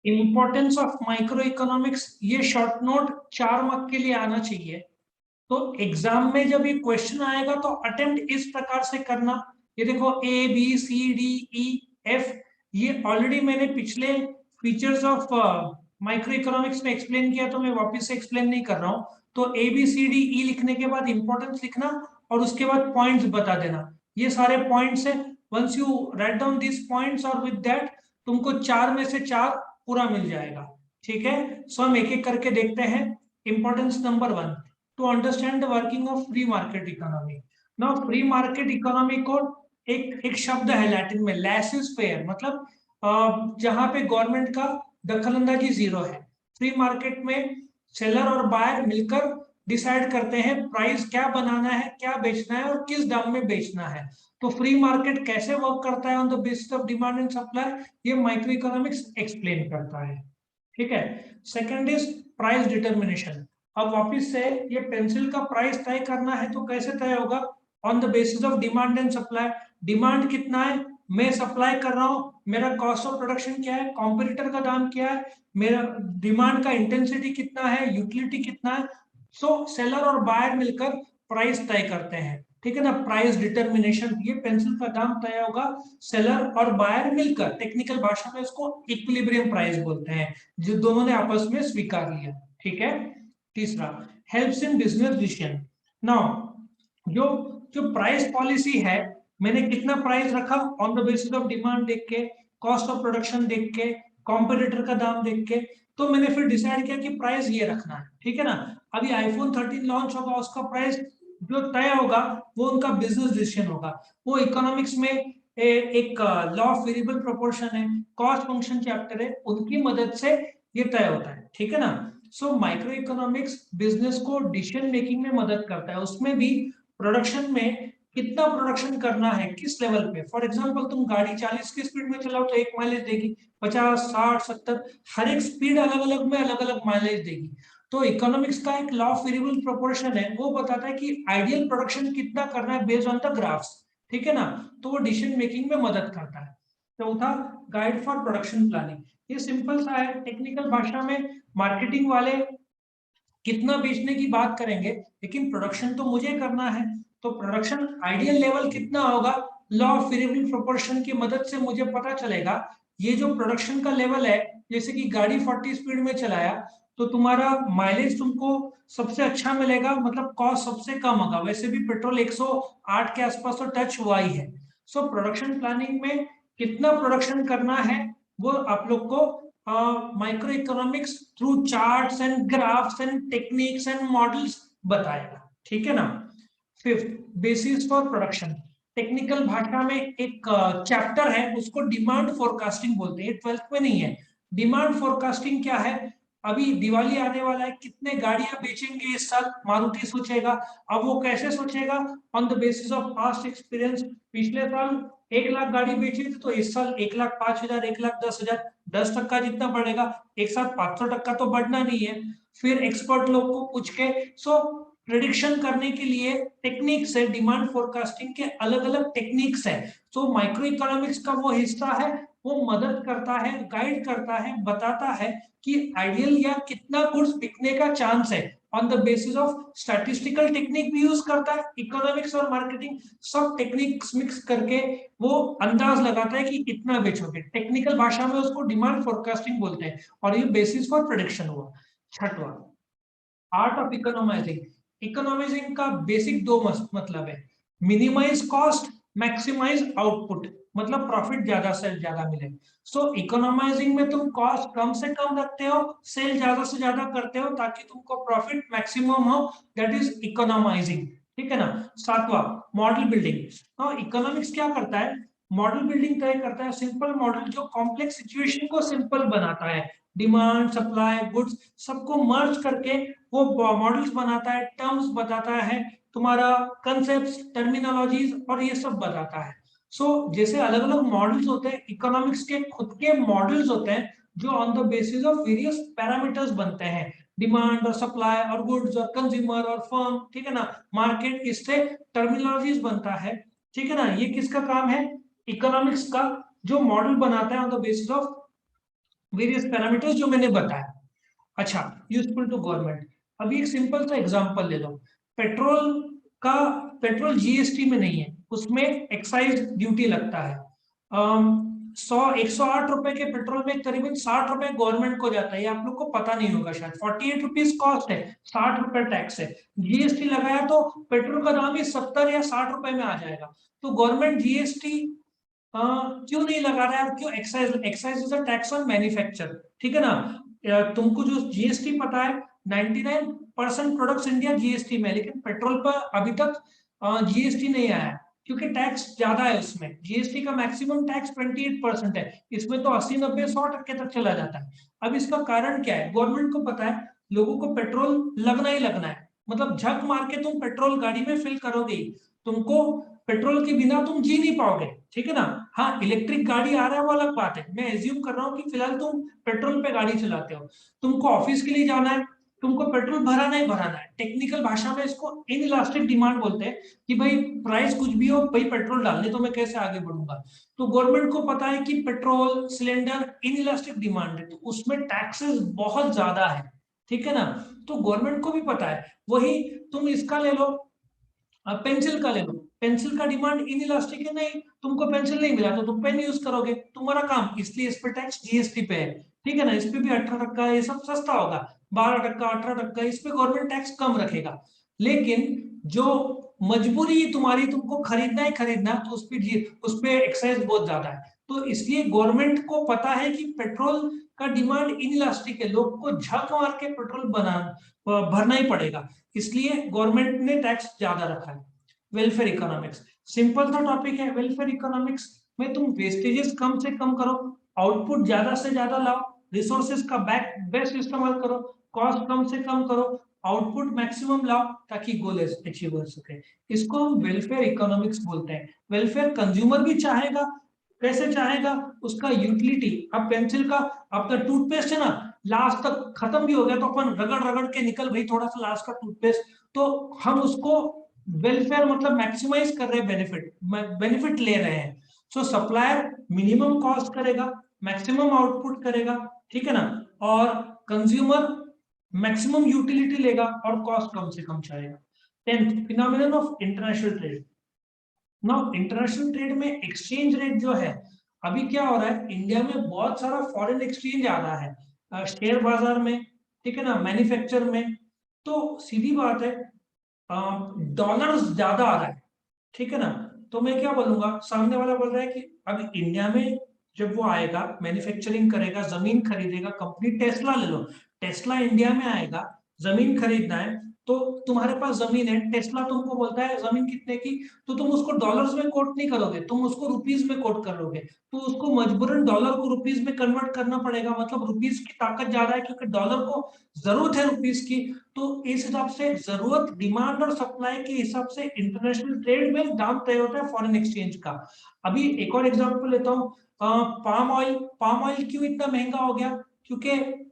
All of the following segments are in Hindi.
इंपॉर्टेंस ऑफ माइक्रो इकोनॉमिक्स, ये शॉर्ट नोट 4 मार्क के लिए आना चाहिए। तो एग्जाम में जब ये क्वेश्चन आएगा तो अटेम्प्ट इस प्रकार से करना। ये देखो A B C D E F, ये ऑलरेडी मैंने पिछले फीचर्स ऑफ माइक्रो इकोनॉमिक्स में एक्सप्लेन किया, तो मैं वापस से एक्सप्लेन नहीं कर रहा हूँ। तो ए बी सी डी ई लिखने के बाद इंपॉर्टेंस लिखना और उसके बाद पॉइंट्स बता देना। ये सारे पॉइंट्स है। Once you write down this points और विद दैट तुमको 4 में से 4 पूरा मिल जाएगा। ठीक है, सो हम एक एक करके देखते हैं। Importance number 1, to understand the working of free market economy. Now free market economy को एक शब्द है लैटिन में, लैसिस फेयर, मतलब जहां पे गवर्नमेंट का दखलंदाजी जीरो है। फ्री मार्केट में सेलर और बायर मिलकर डिसाइड करते हैं प्राइस क्या बनाना है, क्या बेचना है और किस दाम में बेचना है। तो फ्री मार्केट कैसे वर्क करता है on the basis of demand and supply, ये माइक्रो इकोनॉमिक्स एक्सप्लेन करता है। ठीक है। Second is price determination. अब वापिस से ये पेंसिल का प्राइस तय करना है तो कैसे तय होगा? On the basis of demand and supply. Demand कितना है, मैं सप्लाई कर रहा हूं, मेरा कॉस्ट ऑफ प्रोडक्शन क्या है, कॉम्पिटिटर का दाम क्या है, मेरा डिमांड का इंटेंसिटी कितना है, यूटिलिटी कितना है। सो सेलर और बायर मिलकर प्राइस तय करते हैं। ठीक है ना, प्राइस डिटर्मिनेशन। ये पेंसिल का दाम तय होगा सेलर और बायर मिलकर, टेक्निकल भाषा में इसको इक्विलिब्रियम प्राइस बोलते हैं, जो दोनों ने आपस में स्वीकार लिया। ठीक है। तीसरा, helps in business decision. Now जो जो प्राइस पॉलिसी है, मैंने कितना प्राइस रखा on the basis of demand देख के, कॉस्ट ऑफ प्रोडक्शन देख के, कॉम्पिटिटर का दाम देख के, तो मैंने फिर डिसाइड किया कि प्राइस ये रखना है। ठीक है ना। अभी आईफोन 13 लॉन्च होगा, उसका प्राइस जो तय होगा वो उनका बिजनेस डिसीजन होगा। वो इकोनॉमिक्स में एक लॉ ऑफ वेरिएबल प्रोपोर्शन है, कॉस्ट फंक्शन चैप्टर है, उनकी मदद से ये तय होता है। ठीक है ना। सो माइक्रो इकोनॉमिक्स बिजनेस को डिसीजन मेकिंग में मदद करता है। उसमें भी प्रोडक्शन में कितना प्रोडक्शन करना है, किस लेवल पे। फॉर एग्जांपल तुम गाड़ी 40 की स्पीड में चलाओ तो एक माइलेज देगी, 50, 60, 70, हर एक स्पीड अलग अलग में अलग अलग माइलेज देगी। तो इकोनॉमिक्स का एक लॉ ऑफ वेरिएबल प्रोपोर्शन है, वो बताता है कि आइडियल प्रोडक्शन कितना करना है बेस्ड ऑन द ग्राफ्स। ठीक है ना। तो वो डिसीजन मेकिंग में मदद करता है। चौथा, गाइड फॉर प्रोडक्शन प्लानिंग। ये सिंपल सा है, टेक्निकल भाषा में मार्केटिंग वाले कितना बेचने की बात करेंगे, लेकिन प्रोडक्शन तो मुझे करना है। तो प्रोडक्शन आइडियल लेवल कितना होगा, लॉ ऑफ वेरिएबल प्रोपोर्शन की मदद से मुझे पता चलेगा। ये जो प्रोडक्शन का लेवल है, जैसे कि गाड़ी 40 स्पीड में चलाया तो तुम्हारा माइलेज तुमको सबसे अच्छा मिलेगा, मतलब कॉस्ट सबसे कम होगा। वैसे भी पेट्रोल 108 के आसपास तो टच हुआ ही है। सो प्रोडक्शन प्लानिंग में कितना प्रोडक्शन करना है वो आप लोग को micro economics through charts and graphs and techniques and models बताएगा। ठीक है ना। Fifth, basis for production. Technical भाषा में एक चैप्टर है, उसको डिमांड फोरकास्टिंग बोलते हैं, 12th में नहीं है। डिमांड फोरकास्टिंग क्या है? अभी दिवाली आने वाला है, कितने गाड़ियां बेचेंगे इस साल, मारुति सोचेगा। अब वो कैसे सोचेगा? On the basis of past experience. पिछले साल 1 लाख गाड़ी बेची थी, तो इस साल 1,05,000, 1,10,000, 10% जितना बढ़ेगा। एक साथ 500% तो बढ़ना नहीं है। फिर एक्सपर्ट लोग को पूछ के, सो प्रिडिक्शन करने के लिए टेक्निक्स है, डिमांड फोरकास्टिंग के अलग अलग टेक्निक्स है। तो माइक्रो इकोनॉमिक्स का वो हिस्सा है, वो मदद करता है, गाइड करता है, बताता है कि आइडियल या कितना गुड्स बिकने का चांस है। On the basis of statistical technique भी यूज करता है, इकोनॉमिक्स और मार्केटिंग सब टेक्निक्स मिक्स करके वो अंदाज लगाता है कि कितना बेचोगे। टेक्निकल भाषा में उसको डिमांड फोरकास्टिंग बोलते हैं, और ये बेसिस फॉर प्रेडिक्शन हुआ। छठवां, आर्ट ऑफ इकोनॉमाइजिंग। इकोनॉमाइजिंग का बेसिक दो मतलब है, मिनिमाइज कॉस्ट, मैक्सिमाइज आउटपुट, मतलब प्रॉफिट ज्यादा से ज्यादा मिले। सो इकोनॉमाइजिंग में तुम कॉस्ट कम से कम रखते हो, सेल ज्यादा से ज्यादा करते हो ताकि तुमको प्रॉफिट मैक्सिमम हो, दैट इज इकोनॉमाइजिंग। ठीक है ना। सातवां, मॉडल बिल्डिंग। हाँ, इकोनॉमिक्स क्या करता है? मॉडल बिल्डिंग तय करता है, सिंपल मॉडल जो कॉम्प्लेक्स सिचुएशन को सिंपल बनाता है। डिमांड, सप्लाई, गुड्स सबको मर्ज करके वो मॉडल्स बनाता है, टर्म्स बताता है, तुम्हारा कंसेप्ट, टर्मिनोलॉजीज और ये सब बताता है। सो जैसे अलग अलग मॉडल्स होते हैं, इकोनॉमिक्स के खुद के मॉडल्स होते हैं जो on the basis of various parameters बनते हैं, डिमांड और सप्लाई और गुड्स और कंज्यूमर और फर्म। ठीक है ना। मार्केट, इससे टर्मिनोलॉजीज बनता है। ठीक है ना। ये किसका काम है? इकोनॉमिक्स का, जो मॉडल बनाता है on the basis of various parameters जो मैंने बताया। अच्छा, यूजफुल टू गवर्नमेंट। अभी एक सिंपल सा एग्जांपल ले लो। पेट्रोल का, पेट्रोल जीएसटी में नहीं है, उसमें एक्साइज ड्यूटी लगता है। 108 रुपए के पेट्रोल में करीबन 60 रुपए गवर्नमेंट को जाता है, ये आप लोग को पता नहीं होगा शायद। 48 रुपीज कॉस्ट है, 60 रुपए टैक्स है। जीएसटी लगाया तो पेट्रोल का दाम ही 70 या 60 रुपए में आ जाएगा। तो गवर्नमेंट जीएसटी क्यों नहीं लगा रहा है? क्यों? Excise, excise is a tax on manufacture, ठीक है ना। तुमको जो जीएसटी पता है, 99% प्रोडक्ट्स इंडिया जीएसटी में, लेकिन पेट्रोल पर अभी तक जीएसटी नहीं आया क्योंकि टैक्स ज्यादा है उसमें। जीएसटी का मैक्सिमम टैक्स 28% है, इसमें तो 80, 90, 100 टक्के तक चला जाता है। अब इसका कारण क्या है? गवर्नमेंट को पता है लोगों को पेट्रोल लगना ही लगना है, मतलब झक मार के तुम पेट्रोल गाड़ी में फिल करोगे ही। तुमको पेट्रोल के बिना तुम जी नहीं पाओगे, ठीक है ना। हाँ, इलेक्ट्रिक गाड़ी आ रहा है वो अलग बात है, मैं एज्यूम कर रहा हूँ कि फिलहाल तुम पेट्रोल पे गाड़ी चलाते हो। तुमको ऑफिस के लिए जाना है, तुमको पेट्रोल भराना ही भराना है। टेक्निकल भाषा में इसको इनइलास्टिक डिमांड बोलते हैं कि भाई प्राइस कुछ भी हो, भाई पेट्रोल डालने तो मैं कैसे आगे बढ़ूंगा। तो गवर्नमेंट को पता है कि पेट्रोल सिलेंडर इनइलास्टिक डिमांड है, तो उसमें टैक्सेस बहुत ज्यादा है, ठीक है ना। तो गवर्नमेंट को भी पता है। वही तुम इसका ले लो, पेंसिल का ले लो। पेंसिल का डिमांड इनइलास्टिक है, नहीं तुमको पेंसिल नहीं मिला तो तुम पेन यूज करोगे, तुम्हारा काम, इसलिए इस पे टैक्स जीएसटी पे है, ठीक है ना। इस पे भी 18 टक्का, ये सब सस्ता होगा। 12 टक्का, 18 टक्का, इस पे गवर्नमेंट टैक्स कम रखेगा। लेकिन जो मजबूरी तुम्हारी, तुमको खरीदना ही खरीदना, तो उस पे एक्साइज बहुत ज्यादा है। तो इसलिए गवर्नमेंट को पता है कि पेट्रोल का डिमांड इनइलास्टिक है, लोग को झक मार के पेट्रोल भरना ही पड़ेगा, इसलिए गवर्नमेंट ने टैक्स ज्यादा रखा है। वेलफेयर इकोनॉमिक्स सिंपल सा टॉपिक है। वेलफेयर इकोनॉमिक्स में तुम वेस्टेजेस कम से कम करो, आउटपुट ज्यादा से ज्यादा लाओ, रिसोर्सेज का बेस्ट इस्तेमाल करो, कॉस्ट कम से कम करो, आउटपुट मैक्सिमम लाओ, ताकि गोल अचीव हो सके। इसको हम वेलफेयर इकोनॉमिक्स बोलते हैं। वेलफेयर कंज्यूमर भी चाहेगा, कैसे चाहेगा? उसका यूटिलिटी। अब पेंसिल का, अब तो टूथपेस्ट है ना, लास्ट तक खत्म भी हो गया तो अपन रगड़ रगड़ के निकल भाई थोड़ा सा लास्ट का टूथपेस्ट, तो हम उसको वेलफेयर मतलब मैक्सिमाइज कर रहे हैं, बेनिफिट बेनिफिट ले रहे हैं। सो सप्लायर मिनिमम कॉस्ट करेगा, मैक्सिमम आउटपुट करेगा, ठीक है ना। और कंज्यूमर मैक्सिमम यूटिलिटी लेगा और कॉस्ट कम से कम चाहेगा। 10th, phenomenon of international trade. Now international trade में एक्सचेंज रेट जो है, अभी क्या हो रहा है, इंडिया में बहुत सारा फॉरेन एक्सचेंज आ रहा है, शेयर बाजार में, ठीक है ना, मैन्युफैक्चर में। तो सीधी बात है, डॉलर ज्यादा आ रहा है, ठीक है ना। तो मैं क्या बोलूंगा, सामने वाला बोल रहा है कि अब इंडिया में जब वो आएगा, मैन्युफैक्चरिंग करेगा, जमीन खरीदेगा, कंपनी टेस्ला ले लो, टेस्ला इंडिया में आएगा, जमीन खरीदना है, तो तुम्हारे पास जमीन है, टेस्ला तुमको बोलता है जमीन कितने की, तो तुम उसको डॉलर्स में कोट नहीं करोगे, तुम उसको रुपीज में कोट करोगे। तो उसको मजबूरन डॉलर को रुपीज में कन्वर्ट करना पड़ेगा, मतलब रुपीज की ताकत ज्यादा है क्योंकि डॉलर को जरूरत है रुपीज की। तो इस हिसाब से जरूरत, डिमांड और सप्लाई के हिसाब से इंटरनेशनल ट्रेड में दाम तय होता है फॉरेन एक्सचेंज का। अभी एक और एग्जांपल लेता हूँ, पाम ऑयल। पाम ऑयल क्यों इतना महंगा हो गया? क्योंकि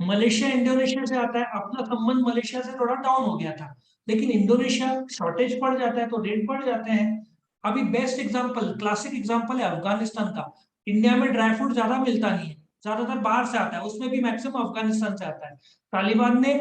मलेशिया इंडोनेशिया से आता है, अपना संबंध मलेशिया से थोड़ा डाउन हो गया था, लेकिन इंडोनेशिया शॉर्टेज पड़ जाता है तो रेट बढ़ जाते हैं। अभी बेस्ट एग्जांपल, क्लासिक एग्जांपल है अफगानिस्तान का। इंडिया में ड्राई फ्रूट ज्यादा मिलता नहीं है, ज्यादातर बाहर से आता है, उसमें भी मैक्सिमम अफगानिस्तान से आता है। तालिबान ने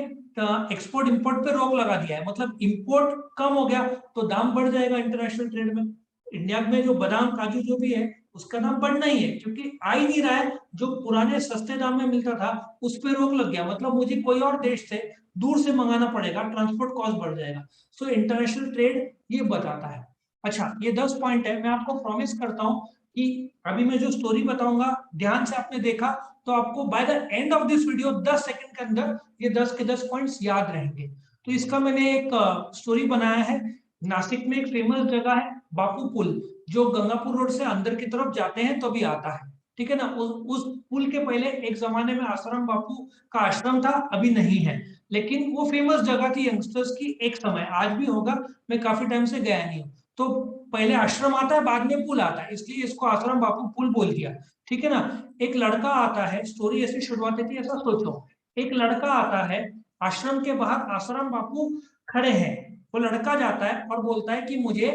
एक्सपोर्ट इंपोर्ट पे रोक लगा दिया है, मतलब इंपोर्ट कम हो गया तो दाम बढ़ जाएगा इंटरनेशनल ट्रेड में। इंडिया में जो बादाम काजू जो भी है, उसका दाम बढ़ना ही है क्योंकि आ ही नहीं रहा है। जो पुराने सस्ते दाम में मिलता था उस पर रोक लग गया, मतलब मुझे कोई और देश से दूर से मंगाना पड़ेगा, ट्रांसपोर्ट कॉस्ट बढ़ जाएगा। सो इंटरनेशनल ट्रेड ये बताता है। अच्छा, ये 10 पॉइंट है, मैं आपको प्रॉमिस करता हूँ कि अभी मैं जो स्टोरी बताऊंगा, ध्यान से आपने देखा तो आपको by the end of this video 10 second के अंदर ये 10 के 10 पॉइंट्स याद रहेंगे। तो इसका मैंने एक स्टोरी बनाया है। नासिक में एक फेमस जगह है बापू पुल, जो गंगापुर रोड से अंदर की तरफ जाते हैं तभी आता है, ठीक है ना। उस पुल के पहले एक जमाने में आसाराम बापू का आश्रम था, अभी नहीं है, लेकिन वो फेमस जगह थी यंगस्टर्स की एक समय, आज भी होगा, मैं काफी टाइम से गया नहीं हूँ। तो पहले आश्रम आता है, बाद में पुल आता है, इसलिए इसको आसाराम बापू पुल बोल दिया, ठीक है ना। एक लड़का आता है, स्टोरी ऐसी शुरुआत थी, ऐसा सोचो, एक लड़का आता है, आश्रम के बाहर आसाराम बापू खड़े हैं, वो लड़का जाता है और बोलता है कि मुझे,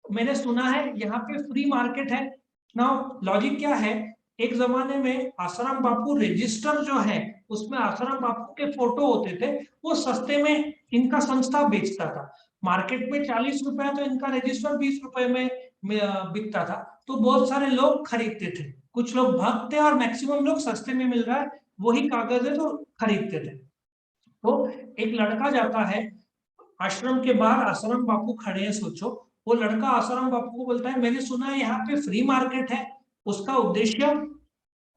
मैंने सुना है यहाँ पे फ्री मार्केट है। नाउ लॉजिक क्या है, एक जमाने में आसाराम बापू रजिस्टर जो है उसमें आसाराम बापू के फोटो होते थे, वो सस्ते में इनका संस्था बेचता था। मार्केट में 40 रुपए तो इनका रजिस्टर 20 रुपए में बिकता था, तो बहुत सारे लोग खरीदते थे। कुछ लोग भक्त थे और मैक्सिमम लोग सस्ते में मिल रहा है वही कागज है तो खरीदते थे। तो एक लड़का जाता है आश्रम के बाहर, आसाराम बापू खड़े हैं, सोचो। वो लड़का आसाराम बापू को बोलता है मैंने सुना है यहाँ पे फ्री मार्केट है, उसका उद्देश्य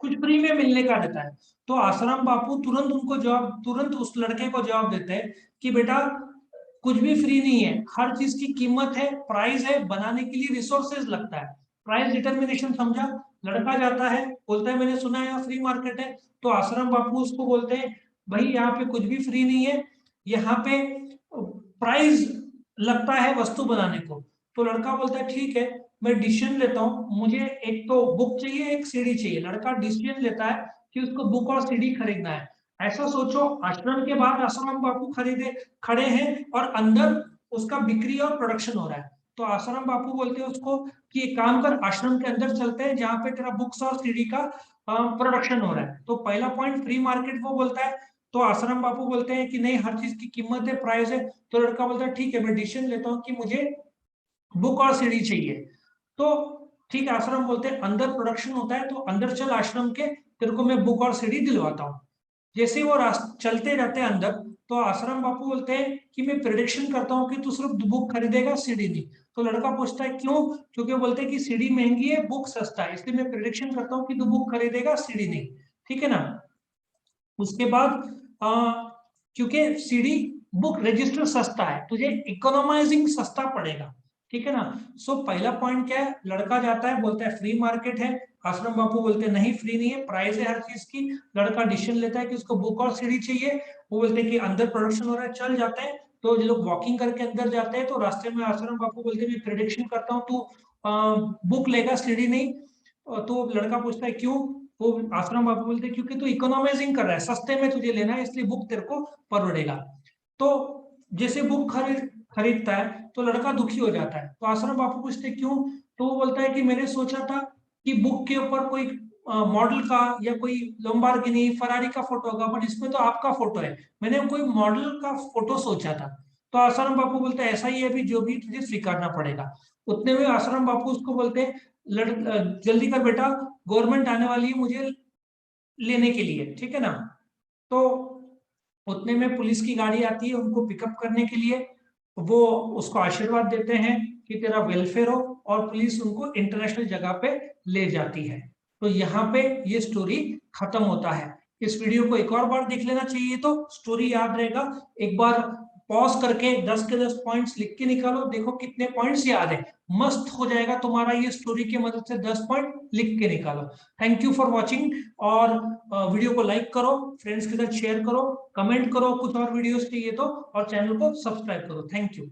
कुछ फ्री में मिलने का रहता है। तो आसाराम बापू तुरंत उस लड़के को जवाब देते हैं कि बेटा कुछ भी फ्री नहीं है, हर चीज की कीमत है, प्राइस है, बनाने के लिए रिसोर्सेज लगता है, प्राइस डिटर्मिनेशन, समझा। लड़का जाता है बोलता है मैंने सुना है यहाँ फ्री मार्केट है। तो आसाराम बापू उसको बोलते हैं भाई यहाँ पे कुछ भी फ्री नहीं है, यहाँ पे प्राइस लगता है वस्तु बनाने को। तो लड़का बोलता है ठीक है मैं डिसीजन लेता हूँ, मुझे एक तो बुक चाहिए एक सीडी चाहिए। लड़का डिसीजन लेता है कि उसको बुक और सीडी खरीदना है। ऐसा सोचो आश्रम के बाद आसाराम बापू खड़े हैं और अंदर उसका बिक्री और प्रोडक्शन हो रहा है। तो आसाराम बापू बोलते हैं उसको कि एक काम कर, आश्रम के अंदर चलते हैं जहां पे तेरा बुक्स और सीडी का प्रोडक्शन हो रहा है। तो पहला पॉइंट फ्री मार्केट वो बोलता है। तो आसाराम बापू बोलते हैं कि नहीं हर चीज की कीमत है, प्राइस है। तो लड़का बोलता है ठीक है मैं डिसीजन लेता हूँ कि मुझे बुक और सीडी चाहिए। तो ठीक है आश्रम बोलते हैं अंदर प्रोडक्शन होता है तो अंदर चल आश्रम के, तेरे को मैं बुक और सीडी दिलवाता हूँ। जैसे ही वो चलते रहते हैं अंदर, तो आश्रम बापू बोलते हैं कि मैं प्रिडिक्शन करता हूँ कि तू सिर्फ बुक खरीदेगा सीडी नहीं। तो लड़का पूछता है क्यों, क्योंकि बोलते हैं कि सीडी महंगी है बुक सस्ता है, इसलिए मैं प्रिडिक्शन करता हूँ कि तू बुक खरीदेगा सीडी नहीं। ठीक है ना। उसके बाद क्योंकि सीडी बुक रजिस्टर सस्ता है, तुझे इकोनोमाइजिंग सस्ता पड़ेगा। ठीक है ना। सो पहला पॉइंट क्या है, लड़का जाता है बोलता है फ्री मार्केट है। आश्रम बापू बोलते हैं नहीं फ्री नहीं है, प्राइस है हर चीज की। लड़का डिसीजन लेता है कि उसको बुक और सीडी चाहिए। वो बोलते हैं कि अंदर प्रोडक्शन हो रहा है, चल जाते हैं। तो जो लोग वॉकिंग करके अंदर जाते हैं तो रास्ते में आश्रम बापू बोलते हैं मैं प्रिडिक्शन करता हूँ तू बुक लेगा सीडी नहीं। तो लड़का पूछता है क्यों। वो आश्रम बापू बोलते हैं क्योंकि तू इकोनॉमाइजिंग कर रहा है, सस्ते में तुझे लेना है इसलिए बुक तेरे को पड़ेगा। तो जैसे बुक खरीदता है तो लड़का दुखी हो जाता है। तो आश्रम बापू पूछते क्यों। तो वो बोलता है कि मैंने सोचा था कि बुक के ऊपर कोई मॉडल का या कोई लंबारगिनी फरारी का फोटो होगा, बट इसमें तो आपका फोटो है, मैंने कोई मॉडल का फोटो सोचा था। तो आश्रम बापू बोलते हैं ऐसा ही है अभी जो भी तुझे स्वीकारना पड़ेगा। उतने में आश्रम बापू उसको बोलते हैं जल्दी कर बेटा, गवर्नमेंट आने वाली है मुझे लेने के लिए। ठीक है ना। तो उतने में पुलिस की गाड़ी आती है उनको पिकअप करने के लिए। वो उसको आशीर्वाद देते हैं कि तेरा वेलफेयर हो, और पुलिस उनको इंटरनेशनल जगह पे ले जाती है। तो यहाँ पे ये स्टोरी खत्म होता है। इस वीडियो को एक और बार देख लेना चाहिए तो स्टोरी याद रहेगा। एक बार पॉज करके 10 के 10 पॉइंट्स लिख के निकालो, देखो कितने पॉइंट्स याद है। मस्त हो जाएगा तुम्हारा ये स्टोरी की मदद से 10 पॉइंट लिख के निकालो। Thank you for watching. और वीडियो को लाइक करो, फ्रेंड्स के साथ शेयर करो, कमेंट करो कुछ और वीडियोस चाहिए तो, और चैनल को सब्सक्राइब करो। Thank you.